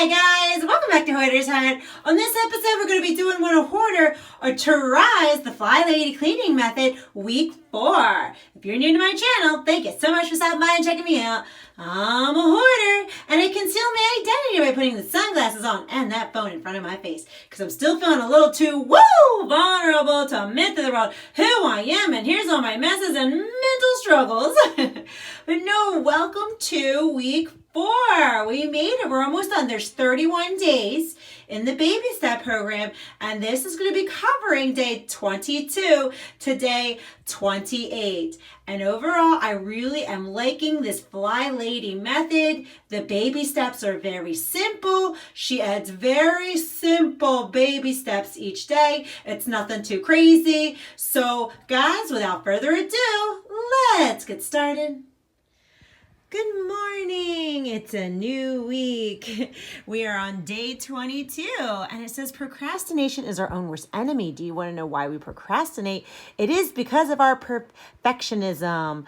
Hi guys, welcome back to Hoarder's Hut. On this episode, we're going to be doing one of Hoarder or tries the Flylady cleaning method week 4. If you're new to my channel, thank you so much for stopping by and checking me out. I'm a hoarder, and I conceal my identity by putting the sunglasses on and that phone in front of my face because I'm still feeling a little too vulnerable to admit to the world who I am, and here's all my messes and mental struggles. But no, welcome to week 4. We made it. We're almost done. There's 31 days in the baby step program, and this is going to be covering day 22 to day 28. And overall, I really am liking this Flylady method. The baby steps are very simple. She adds very simple baby steps each day. It's nothing too crazy. So guys, without further ado, let's get started. Good morning. It's a new week. We are on day 22, and it says procrastination is our own worst enemy. Do you want to know why we procrastinate? It is because of our perfectionism.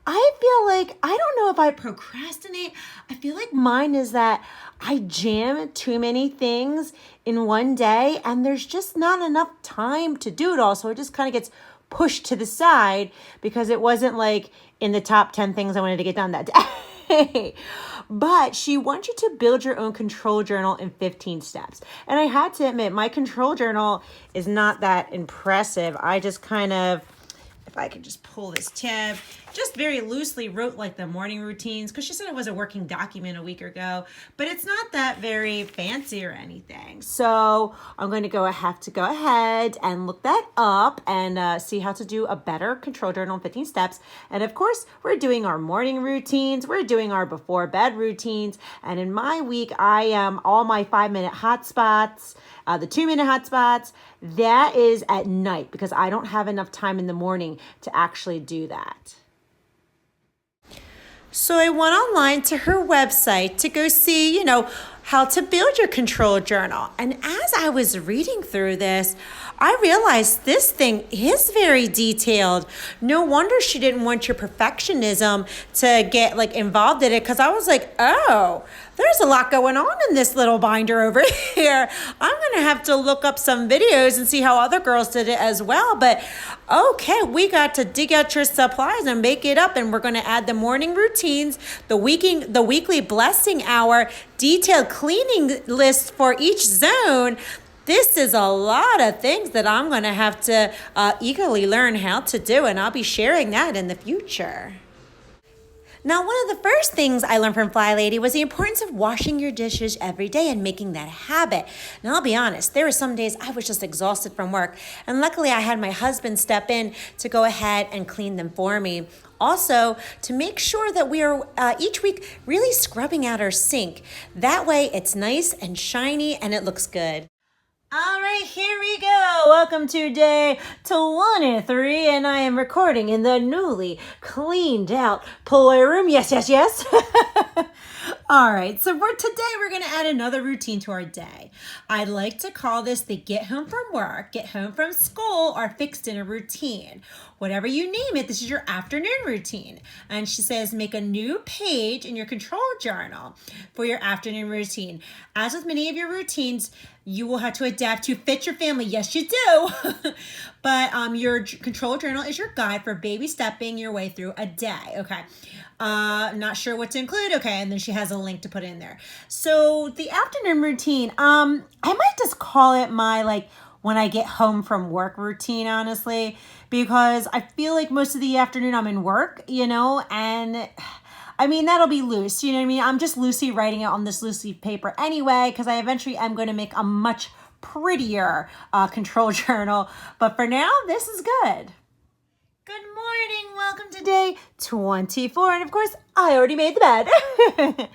I feel like, I don't know if I procrastinate. I feel like mine is that I jam too many things in one day, and there's just not enough time to do it all. So it just kind of gets pushed to the side because it wasn't like in the top 10 things I wanted to get done that day. But she wants you to build your own control journal in 15 steps. And I had to admit, my control journal is not that impressive. I just kind of, if I could just pull this tab, just very loosely wrote like the morning routines because she said it was a working document a week ago, but it's not that very fancy or anything. So I'm going to have to go ahead and look that up and see how to do a better control journal in 15 steps. And of course, we're doing our morning routines. We're doing our before bed routines. And in my week, I am all my 5-minute hot spots, the 2-minute hot spots, that is at night because I don't have enough time in the morning to actually do that. So I went online to her website to go see, how to build your control journal. And as I was reading through this, I realized this thing is very detailed. No wonder she didn't want your perfectionism to get involved in it, because I was like, oh, there's a lot going on in this little binder over here. I'm going to have to look up some videos and see how other girls did it as well. But okay, we got to dig out your supplies and make it up. And we're going to add the morning routines, the weekly blessing hour, detailed cleaning list for each zone. This is a lot of things that I'm going to have to eagerly learn how to do, and I'll be sharing that in the future. Now, one of the first things I learned from Flylady was the importance of washing your dishes every day and making that a habit. Now, I'll be honest, there were some days I was just exhausted from work, and luckily I had my husband step in to go ahead and clean them for me. Also, to make sure that we are each week really scrubbing out our sink. That way it's nice and shiny and it looks good. All right, here we go. Welcome to day 23, and I am recording in the newly cleaned out playroom. Yes. All right, so for today, we're going to add another routine to our day. I'd like to call this the get home from work, get home from school, or fixed dinner routine. Whatever you name it, this is your afternoon routine. And she says, make a new page in your control journal for your afternoon routine. As with many of your routines, you will have to adapt to fit your family. Yes, you do. But your control journal is your guide for baby stepping your way through a day. Okay. Not sure what to include. Okay. And then she has a link to put in there. So the afternoon routine, I might just call it my when I get home from work routine, honestly, because I feel like most of the afternoon I'm in work, and I mean, that'll be loose, you know what I mean? I'm just loosely writing it on this loose leaf paper anyway, because I eventually am going to make a much prettier control journal. But for now, this is good. Good morning. Welcome to day 24. And of course, I already made the bed.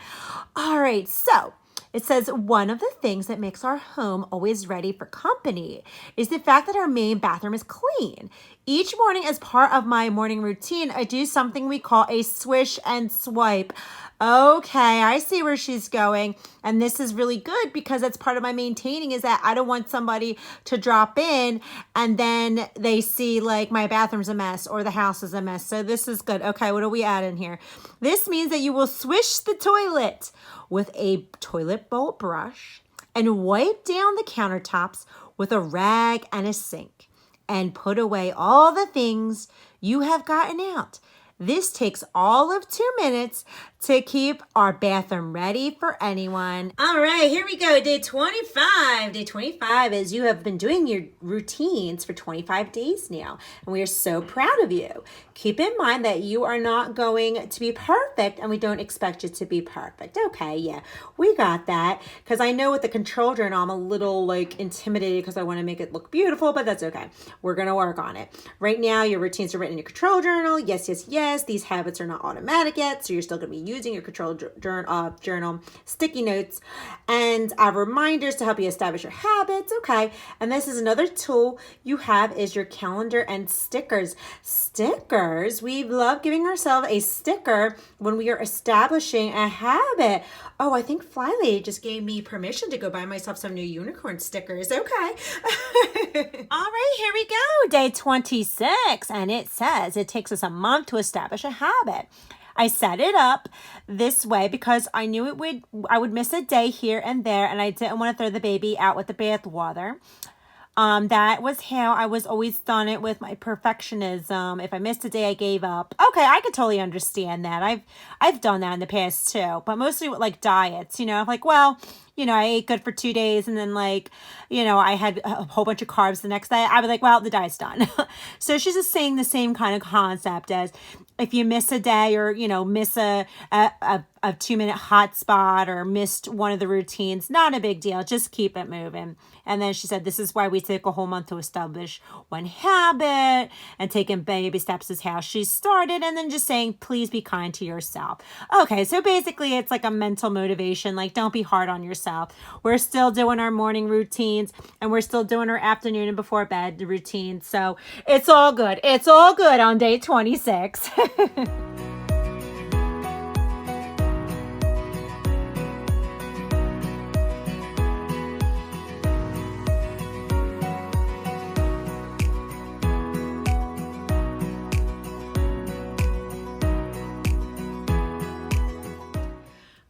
All right, so it says one of the things that makes our home always ready for company is the fact that our main bathroom is clean. Each morning, as part of my morning routine, I do something we call a swish and swipe. Okay, I see where she's going. And this is really good because that's part of my maintaining, is that I don't want somebody to drop in and then they see my bathroom's a mess or the house is a mess. So this is good. Okay, what do we add in here? This means that you will swish the toilet with a toilet bowl brush and wipe down the countertops with a rag and a sink and put away all the things you have gotten out. This takes all of 2 minutes to keep our bathroom ready for anyone. All right, here we go. Day 25. Day 25 is you have been doing your routines for 25 days now, and we are so proud of you. Keep in mind that you are not going to be perfect, and we don't expect you to be perfect. Okay, yeah, we got that. Because I know with the control journal, I'm a little intimidated because I want to make it look beautiful, but that's okay. We're going to work on it. Right now, your routines are written in your control journal. Yes, yes, yes. These habits are not automatic yet, so you're still going to be using your control journal, sticky notes, and reminders to help you establish your habits. Okay, and this is another tool you have is your calendar and stickers. Stickers, we love giving ourselves a sticker when we are establishing a habit. Oh, I think Flylady just gave me permission to go buy myself some new unicorn stickers. Okay. All right, here we go. Day 26, and it says it takes us a month to establish a habit. I set it up this way because I knew I would miss a day here and there, and I didn't want to throw the baby out with the bath water. That was how I was always done it with my perfectionism. If I missed a day, I gave up. Okay, I could totally understand that. I've done that in the past too, but mostly with diets, I ate good for 2 days and then I had a whole bunch of carbs the next day. I was like, well, the diet's done. So she's just saying the same kind of concept as if you miss a day or, miss a 2-minute hot spot or missed one of the routines, not a big deal. Just keep it moving. And then she said, this is why we take a whole month to establish one habit, and taking baby steps is how she started. And then just saying, please be kind to yourself. Okay, so basically it's like a mental motivation. Don't be hard on yourself. We're still doing our morning routines and we're still doing our afternoon and before bed routines. So it's all good. It's all good on day 26.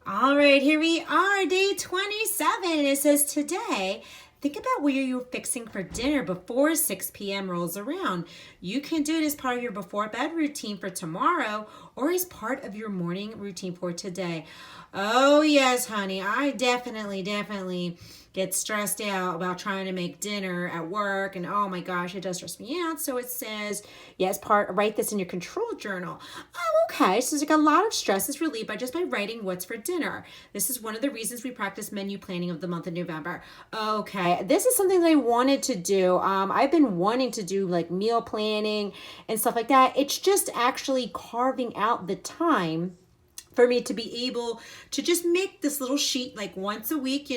All right, here we are, day 27. It says today, think about what you're fixing for dinner before 6 p.m. rolls around. You can do it as part of your before bed routine for tomorrow or as part of your morning routine for today. Oh, yes, honey. I definitely get stressed out about trying to make dinner at work, and oh my gosh, it does stress me out. So it says, yes, write this in your control journal. Oh, okay. So a lot of stress is relieved by writing what's for dinner. This is one of the reasons we practice menu planning of the month of November. Okay, this is something that I wanted to do. I've been wanting to do meal planning and stuff like that. It's just actually carving out the time for me to be able to just make this little sheet once a week,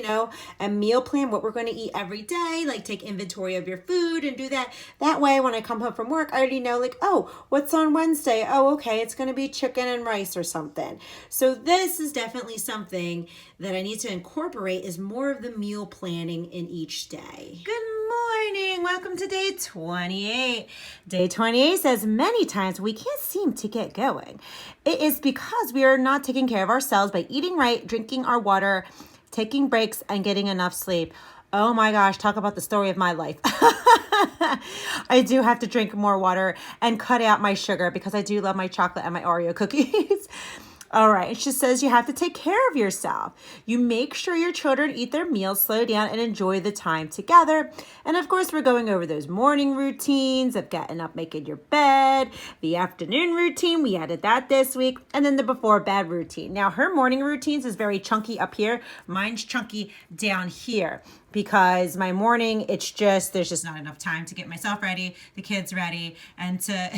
and meal plan what we're going to eat every day, take inventory of your food and do that. That way, when I come home from work, I already know oh, what's on Wednesday? Oh, okay, it's going to be chicken and rice or something. So this is definitely something that I need to incorporate is more of the meal planning in each day. Good morning. Welcome to day 28. Day 28 says many times we can't seem to get going. It is because we are not taking care of ourselves by eating right, drinking our water, taking breaks, and getting enough sleep. Oh my gosh, talk about the story of my life. I do have to drink more water and cut out my sugar because I do love my chocolate and my Oreo cookies. All right, she says you have to take care of yourself. You make sure your children eat their meals, slow down, and enjoy the time together. And of course, we're going over those morning routines of getting up, making your bed, the afternoon routine. We added that this week, and then the before bed routine. Now, her morning routines is very chunky up here. Mine's chunky down here. Because my morning, there's just not enough time to get myself ready, the kids ready, and to,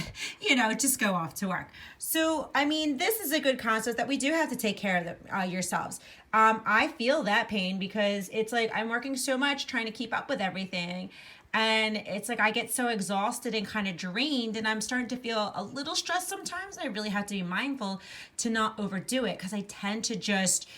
just go off to work. So, this is a good concept that we do have to take care of yourselves. I feel that pain because it's I'm working so much trying to keep up with everything. And it's I get so exhausted and kind of drained, and I'm starting to feel a little stressed sometimes. I really have to be mindful to not overdo it because I tend to just,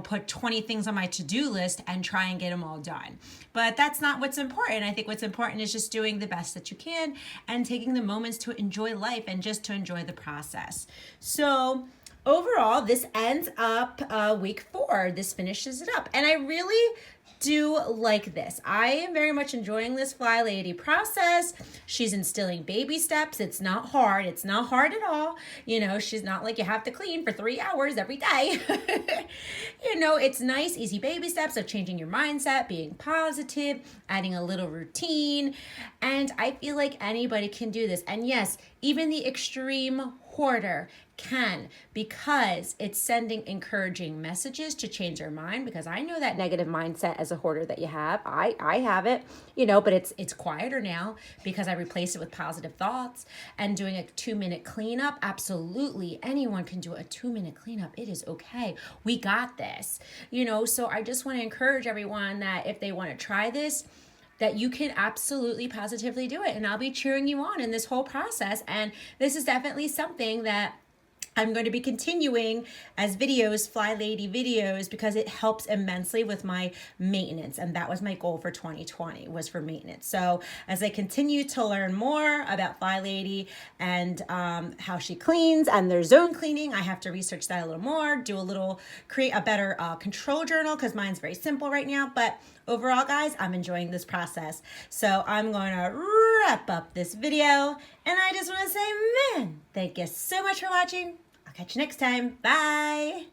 put 20 things on my to-do list and try and get them all done. But that's not what's important. I think what's important is just doing the best that you can and taking the moments to enjoy life and just to enjoy the process. So overall, this ends up week 4. This finishes it up. And I really do like this. I am very much enjoying this Flylady process. She's instilling baby steps. It's not hard. It's not hard at all. You know, she's not like you have to clean for 3 hours every day. You know, it's nice, easy baby steps of changing your mindset, being positive, adding a little routine. And I feel like anybody can do this. And yes, even the extreme hoarder can, because it's sending encouraging messages to change their mind, because I know that negative mindset as a hoarder that you have. I have it, you know, but it's quieter now because I replaced it with positive thoughts and doing a 2-minute cleanup. Absolutely. Anyone can do a 2-minute cleanup. It is okay. We got this, you know, so I just want to encourage everyone that if they want to try this, that you can absolutely positively do it. And I'll be cheering you on in this whole process. And this is definitely something that I'm going to be continuing as videos, Flylady videos, because it helps immensely with my maintenance. And that was my goal for 2020, was for maintenance. So as I continue to learn more about Flylady and how she cleans and their zone cleaning, I have to research that a little more, create a better control journal, because mine's very simple right now. But overall, guys, I'm enjoying this process. So I'm going to wrap up this video. And I just want to say, man, thank you so much for watching. I'll catch you next time. Bye.